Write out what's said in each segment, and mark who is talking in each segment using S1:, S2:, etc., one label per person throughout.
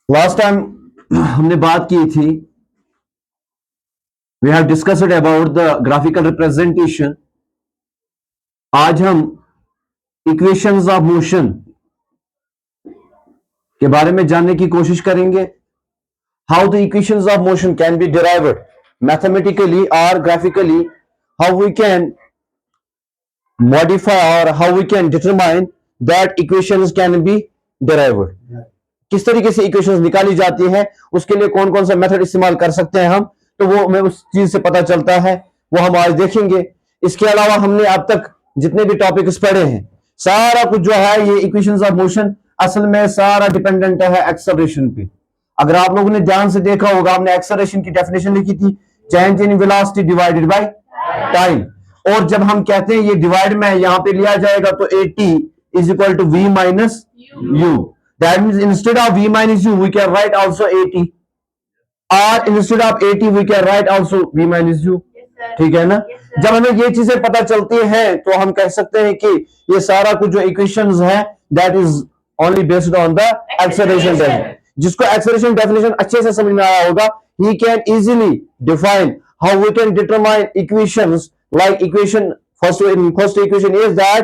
S1: Last time हमने बात की थी, we have discussed about the graphical representation. आज हम इक्वेशंस ऑफ मोशन के बारे में जानने की कोशिश करेंगे। How the equations of motion can be derived mathematically और graphically, how we can modify और how we can determine that equations can be derived. किस तरीके से इक्वेशंस निकाली जाती है, उसके लिए कौन कौन सा मेथड इस्तेमाल कर सकते हैं हम, तो वो हमें उस चीज से पता चलता है, वो हम आज देखेंगे। इसके अलावा हमने अब तक जितने भी टॉपिक्स पढ़े हैं, सारा कुछ जो है ये इक्वेशंस ऑफ मोशन असल में सारा डिपेंडेंट है एक्सेलरेशन पे। अगर आप लोगों ने ध्यान से देखा होगा, हमने एक्सेलरेशन की डेफिनेशन लिखी थी, change in velocity divided by time. और जब हम कहते हैं ये डिवाइड में यहां पे लिया जाएगा तो AT is equal to V minus U। That means instead of V minus U, we can write also AT. Or instead of AT, we can write also V minus U. ठीक है ना? जब हमें ये चीजें पता चलती हैं तो हम कह सकते हैं कि ये सारा कुछ जो इक्वेशंस है that is only based on the acceleration definition. जिसको acceleration definition अच्छे से समझ में आया होगा, he can easily define how we can determine equations like equation first equation is that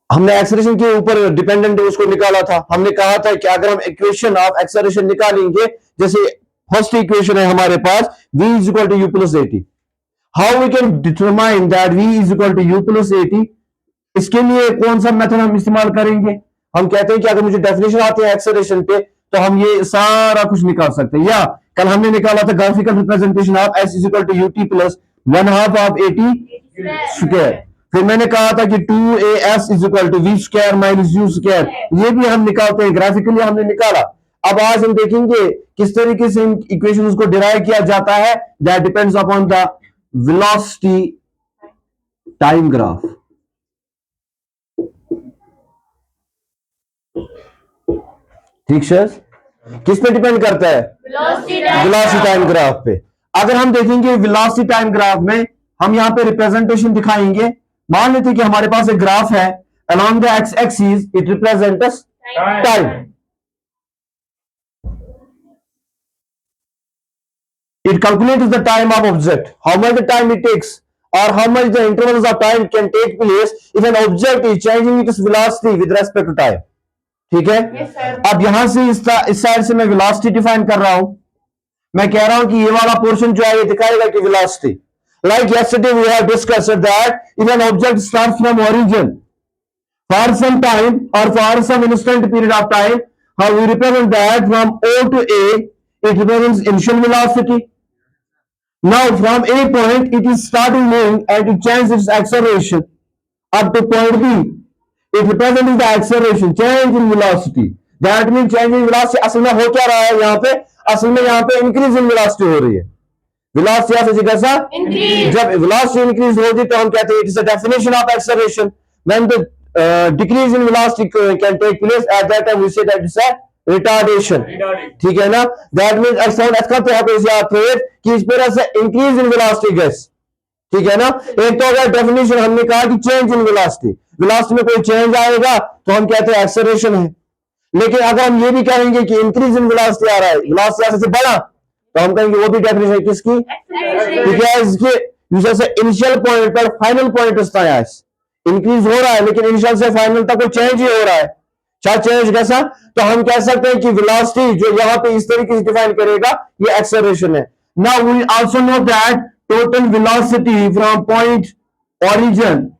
S1: हमने एक्सेलरेशन के ऊपर डिपेंडेंट उसको निकाला था। हमने कहा था कि अगर हम इक्वेशन ऑफ एक्सेलरेशन निकालेंगे, जैसे फर्स्ट इक्वेशन है हमारे पास v is equal to U plus AT. How we can determine that v is equal to U plus AT, इसके लिए कौन सा मेथड हम इस्तेमाल करेंगे? हम कहते हैं कि अगर मुझे डेफिनेशन आती है एक्सेलरेशन पे तो हम ये सारा कुछ निकाल सकते हैं। या कल हमने निकाला था graphical representation of s is equal to UT plus 1/2 of AT square. फिर मैंने कहा था कि 2as is equal to V square minus U square, ये भी हम निकालते हैं, ग्राफिकली हमने निकाला। अब आज हम देखेंगे किस तरीके से इन इक्वेशंस को डिराइव किया जाता है, that depends upon the velocity time graph. ठीक है, किस पे डिपेंड करता है? वेलोसिटी टाइम ग्राफ पे। अगर हम देखेंगे वेलोसिटी टाइम ग्राफ में, हम यहां पे रिप्रेजेंटेशन दिखाएंगे। मान लेते कि हमारे पास एक ग्राफ है, along the x axis it represents time. It calculates the time of object, how much the time it takes or how much the intervals of time can take place if an object is changing its velocity with respect to time. ठीक है? अब यहां से इस side से मैं velocity define कर रहा हूं। मैं कह रहा हूं कि ये वाला पोर्शन जो है ये दिखाएगा कि velocity, like yesterday we have discussed that if an object starts from origin for some time or for some instant period of time, how we represent that from O to A, it represents initial velocity. Now from A point it is starting moving and it changes its acceleration up to point B. It represents the acceleration, change in velocity. That means change in velocity असल में हो क्या रहा है यहाँ पे? असल में यहाँ पे increase in velocity हो रही है। वेलोसिटी से कैसा इंक्रीज, जब वेलोसिटी इंक्रीज होगी तो हम कहते हैं it is a definition of acceleration. When the decrease in velocity can take place at that time we say that is a retardation. ठीक है ना? दैट मींस एक्सेलरेशन इसका तो आप इसे आप कि इस तरह से इंक्रीज इन वेलोसिटी गैस। ठीक है ना? एक तो अगर डेफिनेशन हमने कहा कि चेंज इन वेलोसिटी, वेलोसिटी में कोई चेंज आएगा तो हम कहते हैं एक्सेलरेशन है। लेकिन अगर हम ये भी कहेंगे कि इंक्रीज इन वेलोसिटी आ रहा है, वेलोसिटी से बढ़ा, तो हम कहेंगे वो भी डेफिनेशन किसकी? इसके यूजर से इनिशियल पॉइंट पर फाइनल पॉइंट है, इंक्रीज हो रहा है लेकिन इनिशियल से फाइनल तक कोई चेंज ही हो रहा है। क्या चेंज कैसा? तो हम कह सकते हैं कि वेलोसिटी जो यहां पे इस तरीके से डिफाइन करेगा ये एक्सेलरेशन है। Now we also know that total velocity from point origin,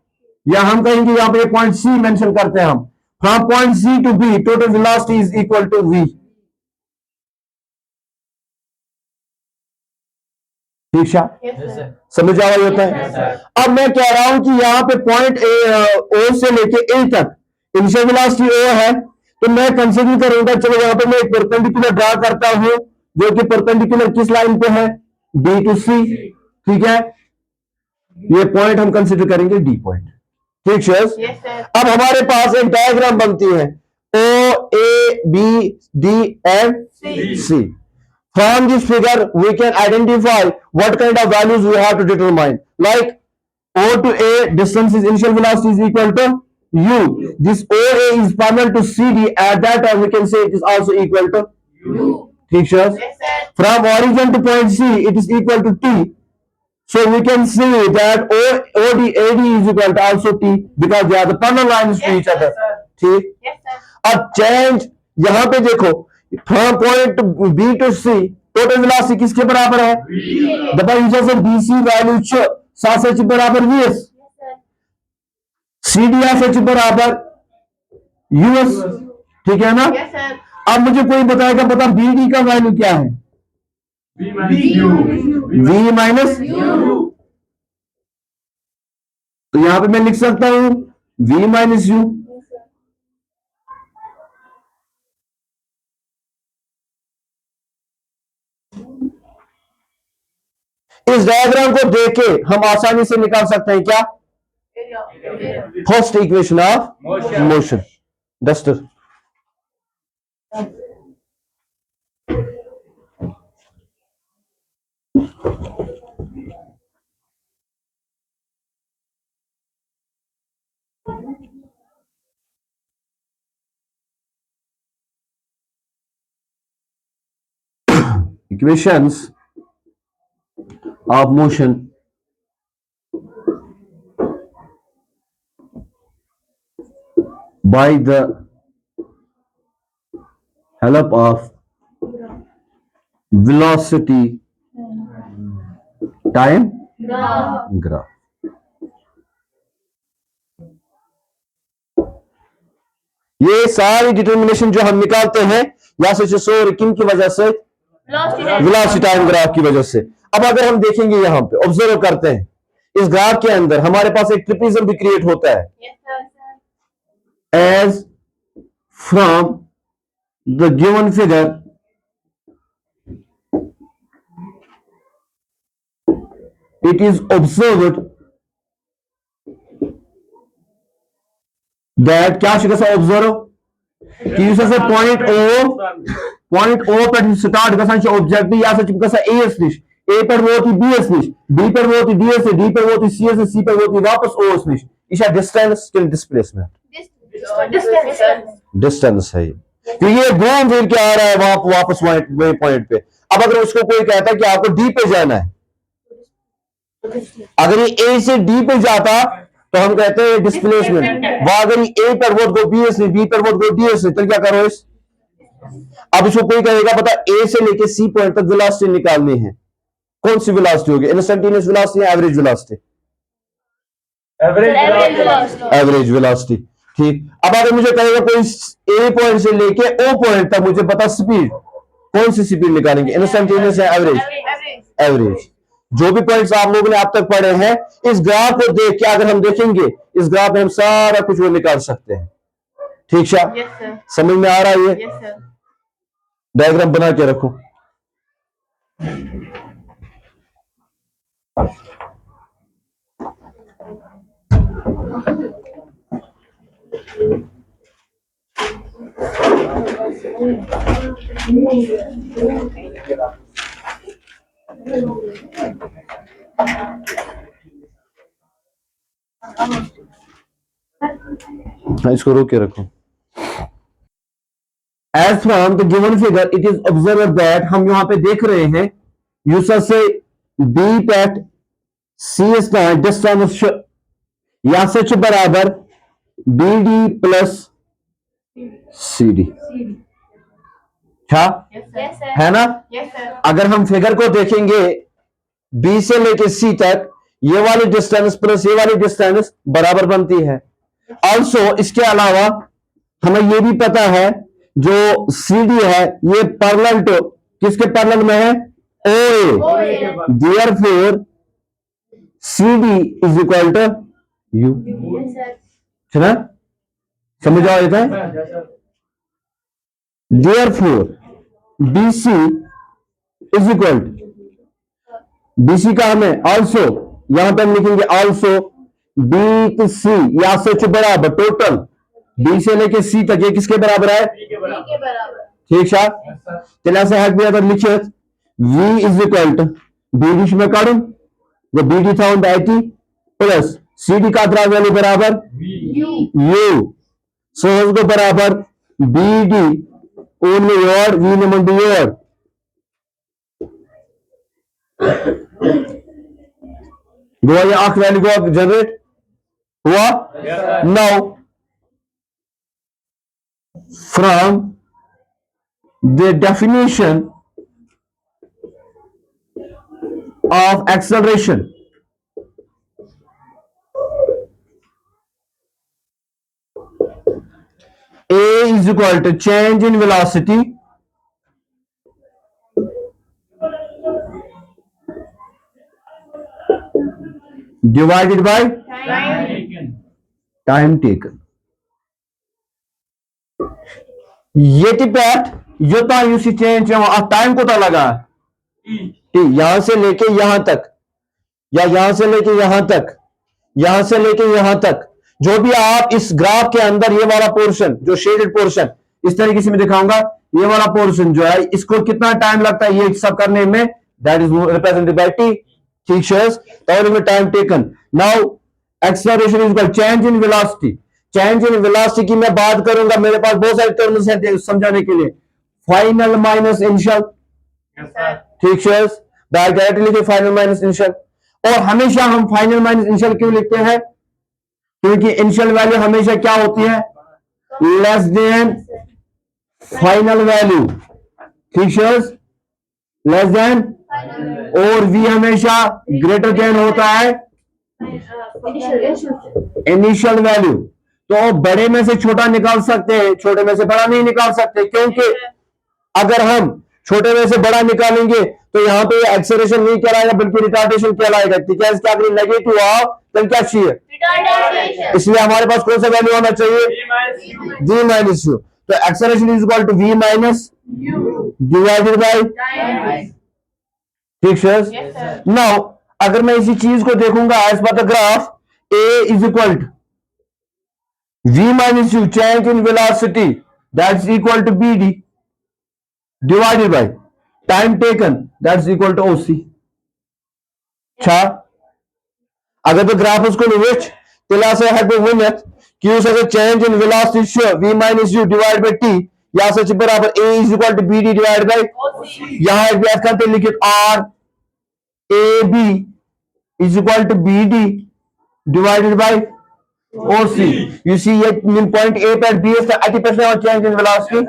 S1: या हम कहेंगे यहां पे पॉइंट सी मेंशन करते हैं हम, from point C to B total velocity is equal to V. ठीक है, समझ आ रही होता है? अब मैं कह रहा हूं कि यहाँ पे पॉइंट ओ से लेके ए तक इनिशियल वेलोसिटी ओ है, तो मैं कंसीडर करूंगा, चलो यहाँ पे मैं एक परपेंडिकुलर ड्रा करता हूं जो कि परपेंडिकुलर किस लाइन पे है? डी टू सी। ठीक है, ये पॉइंट हम कंसीडर करेंगे डी पॉइंट। ठीक है, अब हमारे पास एक डायग्राम बनती है O A B D and C. From this figure, we can identify what kind of values we have to determine. Like O to A distance is initial velocity is equal to U. This OA is parallel to CD. At that time, we can say it is also equal to
S2: U.
S1: ठीक है.
S2: Yes, sir.
S1: From origin to point C, it is equal to T. So we can see that AD is equal to also T because they are the parallel lines to each other. ठीक.
S2: Yes, sir.
S1: अब change यहाँ पे देखो from point B to C total velocity किसके बराबर है? दबा user से BC वैल्यू छ साथ सच बराबर VS.
S2: Yes, sir.
S1: CD सच बराबर US. ठीक है ना?
S2: Yes, sir.
S1: अब मुझे कोई बताएगा बता BD का वैल्यू क्या है? V minus
S2: U.
S1: तो यहां पे मैं लिख सकता हूं V माइनस यू. इस डायग्राम को देख के हम आसानी से निकाल सकते हैं क्या?
S2: Area.
S1: First equation of motion. Duster equations of motion by the help of velocity time graph. ये सारी डिटर्मिनेशन जो हम निकालते हैं या से सोर किन की वजह से? वेलोसिटी टाइम ग्राफ की वजह से. अब अगर हम देखेंगे यहां पे ऑब्जर्व करते हैं इस ग्राफ के अंदर हमारे पास एक ट्रिपिज्म भी क्रिएट होता है.
S2: Yes, sir.
S1: As from the given figure it is observed that क्या शिका सा ऑब्जर्व कि युस हसा पॉइंट ओ पे स्टार्ट गसान ऑब्जेक्ट या सच गसा एएस निश ए पर वोती बीएस निश बी पर वोती डीएस से डी पर वोती सीएस से सी पर वोती वापस ओएस निश इशा डिस्टेंस किन डिस्प्लेसमेंट डिस्टेंस है ये. तो ये घूम फिर के आ रहा है वापस वही पॉइंट पे. अब अगर उसको कोई कहता है कि आपको डी पे जाना है, अगर ये ए से डी पे जाता तो हम कहते हैं डिस्प्लेसमेंट. वह अगर ए पर वोट को बी एस बी पर वोट को डी एस तो क्या करो इस. अब इसको कोई कहेगा पता ए से लेके सी पॉइंट तक वेलोसिटी निकालनी है. कौन सी वेलोसिटी होगी? इंस्टेंटेनियस वेलोसिटी या एवरेज वेलोसिटी? Average velocity. ठीक. अब अगर मुझे कहेगा कोई ए पॉइंट से लेके ओ पॉइंट तक मुझे पता स्पीड, कौन सी स्पीड निकालेंगे? इंस्टेंटेनियस या एवरेज? एवरेज. जो भी पॉइंट्स आप लोगों ने अब तक पढ़े हैं इस ग्राफ को देख के अगर हम देखेंगे इस ग्राफ में हम सारा कुछ वो निकाल सकते हैं. ठीक है?
S2: Yes, sir.
S1: समझ में आ रहा है? ये
S2: Yes, sir.
S1: डायग्राम बना के रखो. इसको रोक के रखो. As from the given figure, it is observed that हम यहां पे देख रहे हैं यूसर से B पैट सी एस डिस्टेंस या सच बराबर B D plus C D. क्या
S2: Yes, sir.
S1: है ना?
S2: Yes, sir.
S1: अगर हम फिगर को देखेंगे B से लेके C तक ये वाली डिस्टेंस प्लस ये वाली डिस्टेंस बराबर बनती है. ऑल्सो इसके अलावा हमें ये भी पता है जो CD है ये पैरेलल टू किसके पैरेलल में है? OA. Therefore CD is equal to U.
S2: Yes, sir.
S1: है ना? समझ आ जाता है? Therefore BC is equal to BC का हमें ऑल्सो यहां पर हम लिखेंगे ऑल्सो BC या सच बराबर टोटल B से लेके C तक ये किसके बराबर है?
S2: B के बराबर.
S1: ठीक है. चला से हक भी अगर लिखे V is equal to BD में काढून वो BD था उन IT प्लस सी डी का अतराफ वैल्यू बराबर यू, सो उसको बराबर B D only your V number D your. हुआ ये आख वैल्यू को जनरेट हुआ। Now from the definition of acceleration, A is equal to change in velocity divided by time taken. ये टिपैट यो यूसी चेंज टाइम को लगा टी, यहां से लेके यहां तक या यहां से लेके यहां तक, यहां से लेके यहां तक, जो भी आप इस ग्राफ के अंदर ये वाला पोर्शन जो शेडेड पोर्शन इस तरीके से मैं दिखाऊंगा, ये वाला पोर्शन जो है इसको कितना टाइम लगता है ये सब करने में, that is represented by T. ठीक शोस तो time taken. Now acceleration is equal change in velocity. Change in velocity की मैं बात करूंगा, मेरे पास बहुत सारे टर्म्स हैं समझाने के लिए। फाइनल माइनस इनिशियल, ठीक शोस डायरेक्टली लिखे फाइनल माइनस इनिशियल। और हमेशा हम फाइनल माइनस इनिशियल क्यों लिखते हैं? क्योंकि इनिशियल वैल्यू हमेशा क्या होती है? Less than final value. ठीक शोस लेस देन, और वी हमेशा ग्रेटर देन होता है इनिशियल वैल्यू। तो बड़े में से छोटा निकाल सकते हैं, छोटे में से बड़ा नहीं निकाल सकते, क्योंकि अगर हम छोटे में से बड़ा निकालेंगे तो यहां पे एक्सेलरेशन नहीं कहलाएगा बल्कि रिटार्डेशन कहलाएगा। ठीक है, इसका अगर नेगेटिव आओ तो क्या चाहिए? इसलिए हमारे पास कौन सा वैल्यू होना चाहिए? v minus u. तो acceleration is equal to v minus divided by, ठीक सर। नाउ अगर मैं इसी चीज को देखूंगा as per the graph, a is equal to v minus u change in velocity that's equal to bd divided by time taken that's equal to OC। अच्छा, अगर the graph is going to which till I say have been with Q such a change in velocity sure v minus u divided by t, या सच बराबर A is equal to BD divided by यहां एक बात करते लिखित R AB is equal to BD divided by OC। You see ये point A पर B is the anti-pressure or change in velocity।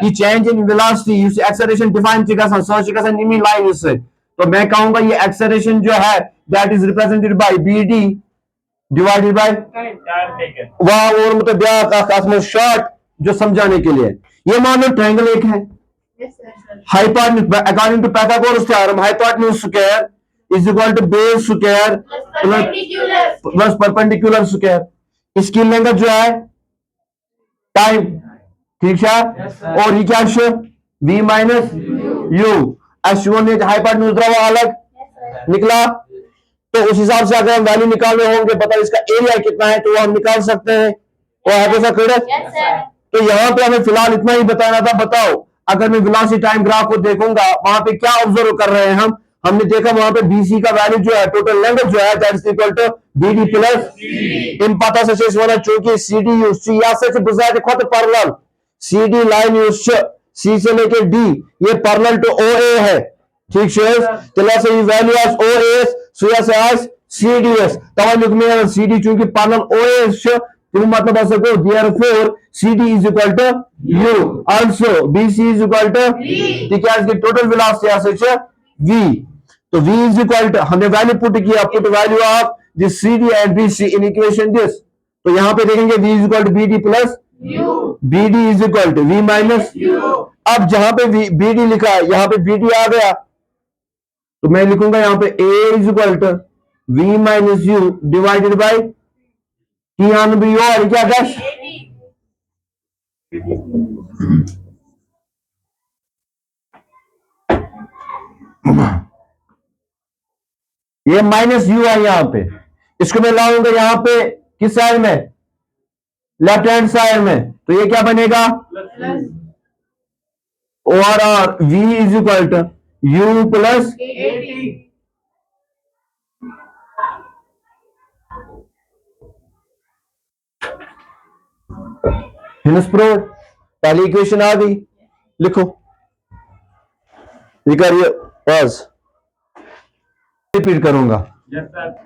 S1: ये change in velocity you see acceleration define चिका सा so चिका सा निमी line इससे, तो मैं कहूंगा ये acceleration जो है that is represented by BD divided by time taken। वहां और मतलब ब्याह में शॉर्ट जो समझाने के लिए ये मान लो ट्रायंगल एक है, hypotenuse according to Pythagoras theorem hypotenuse square is equal to base square plus perpendicular square. इसकी लेंथ जो है टाइम, ठीक है, और ये क्या है v माइनस यू। एस1 ने हाइपोटेन्यूज रहा अलग निकला, तो उस हिसाब से अगर हम वैल्यू निकालने होंगे पता इसका एरिया कितना है तो वो हम निकाल सकते हैं। और है कैसा क्लियर? तो यहां पे हमें फिलहाल इतना ही बताना था। बताओ अगर मैं वेलोसिटी टाइम ग्राफ को देखूंगा वहां पे क्या ऑब्जर्व कर रहे हैं हम, हमने देखा वहां पे BC का वैल्यू जो है टोटल लेंथ जो है that is equal to BD plus इन पता से शेष वाला चूंकि CD यूज या से बुझाते खुद parallel CD line use C से लेके D ये पैरेलल टू OA है। ठीक शेष तिला से ये वैल्यू एज OAS सुया से एज CDS तब लुक में CD चूंकि पैरेलल OAS तो मतलब ऐसे को therefore CD is equal to U also BC is equal to ठीक है, इसकी टोटल वेलोसिटी ऐसे V। तो V is equal to हमने वैल्यू पुट किया, put value of this CD and BC in equation this, तो यहां पे देखेंगे V is equal to BD plus BD is equal to V minus. अब जहां पे BD लिखा है यहां पे BD आ गया, तो मैं लिखूंगा यहां पे A is equal to V minus U divided by T और क्या दस ये माइनस यू है यहां पे, इसको मैं लाऊंगा यहां पे किस साइड में? लेफ्ट हैंड साइड में, तो ये क्या बनेगा? और V is equal to U plus hence proved. पहली इक्वेशन आ गई, लिखो, ये करिए पॉज, रिपीट करूंगा।
S3: Yes sir.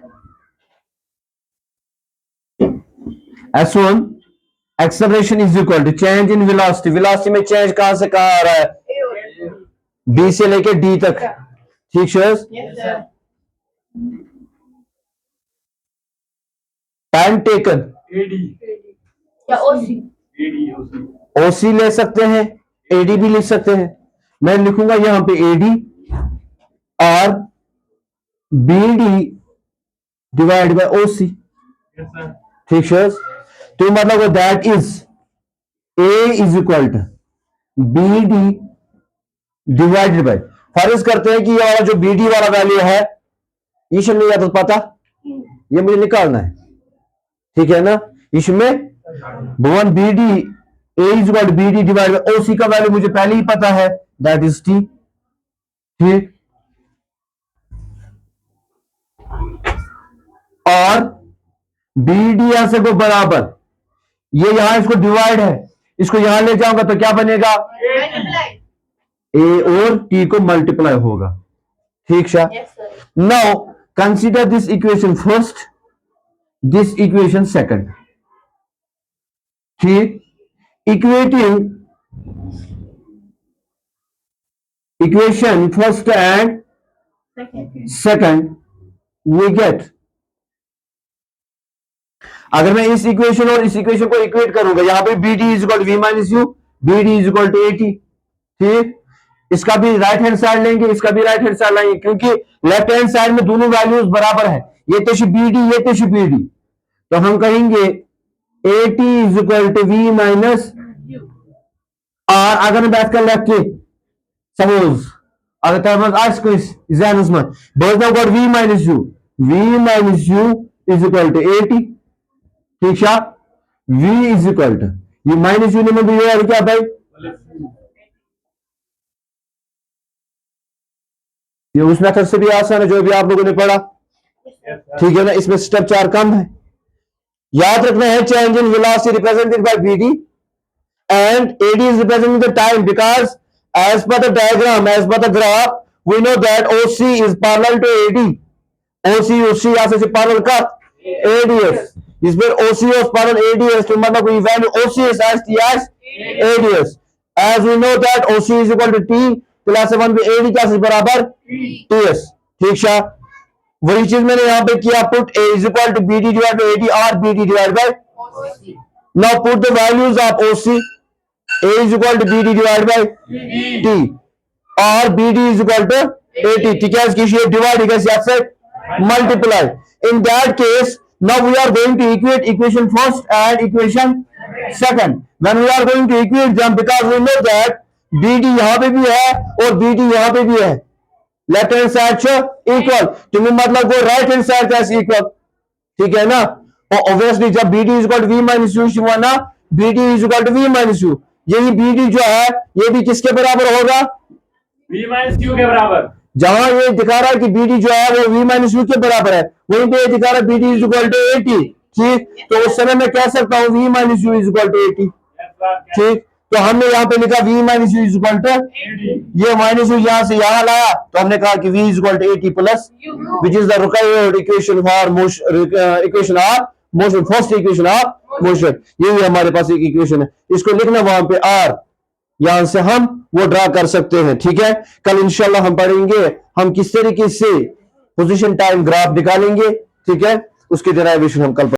S1: S1 acceleration is equal to change in velocity. Velocity में चेंज कहां से कहां आ रहा है? B से लेके D तक, ठीक शर्स।
S2: Yes, sir.
S1: Time taken
S3: AD
S2: या OC.
S3: एडी ओसी
S1: OC ले सकते हैं, AD भी लिख सकते हैं। मैं लिखूंगा यहां पे AD और BD divide by OC,
S3: yes sir.
S1: ठीक शर्स। तो मतलब that is A is equal to BD divided by, फर्ज करते हैं कि ये वाला जो BD वाला वैल्यू है, ईश्वर नहीं आता पता, ये मुझे निकालना है, ठीक है ना। इसमें one BD A is equal to BD divide by OC का वैल्यू मुझे पहले ही पता है, दैट इज T, ठीक। और BD यहां से को बराबर, ये यहां इसको डिवाइड है, इसको यहां ले जाऊंगा तो क्या बनेगा?
S2: Multiply.
S1: A और T को मल्टीप्लाई होगा, ठीक शा।
S2: Yes, sir.
S1: Now consider this equation first, this equation second, ठीक। Equating equation first and
S2: Second.
S1: Second we get, अगर मैं इस इक्वेशन और इस इक्वेशन को इक्वेट करूंगा, यहां पे BD is equal to V minus U, BD is equal to AT, ठीक। इसका भी राइट हैंड साइड लेंगे, इसका भी राइट हैंड साइड लेंगे, क्योंकि लेफ्ट हैंड साइड में दोनों वैल्यूज बराबर है, ये तो BD, ये तो BD, तो हम कहेंगे AT is equal to V minus
S2: U.
S1: R। अगर मैं बैठ कर लेफ्ट के सपोज अगर तब आज को इस में बोलता हूं V minus U, V minus U is equal to AT, ठीक है। V इज इक्वल टू, ये माइनस यू में भी है क्या भाई? ये उस मेथड से भी आसान है जो भी आप लोगों ने पढ़ा, ठीक है ना। इसमें स्टेप 4 कम है, याद रखना है change in velocity represented by BD and AD is representing the time because as per the diagram, as per the graph, we know that OC is parallel to AD. OC यहां से parallel का ADS, इस पर OC is parallel ADS, तो मतलब we value OCS as T as ADS. As we know that OC is equal to T plus 1 पे AD क्या से बराबर TS, ठीक है। वही चीज मैंने यहां पे किया, put A is equal to BD divided by AD or BD divided by,
S2: OC.
S1: now put the values of OC, A is equal to BD divided by T और BD is equal to AT, ठीक है। इसकी divide कैसे multiply. In that case now we are going to equate equation first and equation second. When we are going to equate them, because we know that BD यहां पे भी है और BD यहां पे भी है, लेफ्ट हैंड साइड से इक्वल, तुम्हें मतलब वो राइट हैंड साइड से इक्वल, ठीक है ना। और ऑब्वियसली जब BD is equal to V minus U हुआ ना, BD is equal to V minus U, यही BD जो है ये भी किसके बराबर होगा?
S3: V माइनस यू के बराबर।
S1: जहां ये दिखा रहा है कि BD जो है वो V माइनस यू के बराबर है, वहीं पे ये दिखा रहा है BD is equal to AT, ठीक। तो उस समय मैं कह सकता हूं V minus U is equal to AT, ठीक। तो हमने यहाँ पे लिखा V minus U is equal to, ये माइनस यू यहां से यहां लाया तो हमने कहा कि V is equal to AT plus, which is the required equation for motion, equation of motion, first equation of motion. ये हमारे पास एक इक्वेशन है, इसको लिखना वहां पे R, यहां से हम वो ड्रा कर सकते हैं, ठीक है। कल इंशाल्लाह हम पढ़ेंगे हम किस तरीके से पोजीशन टाइम ग्राफ निकालेंगे, ठीक है। उसकी डेरिवेशन हम कल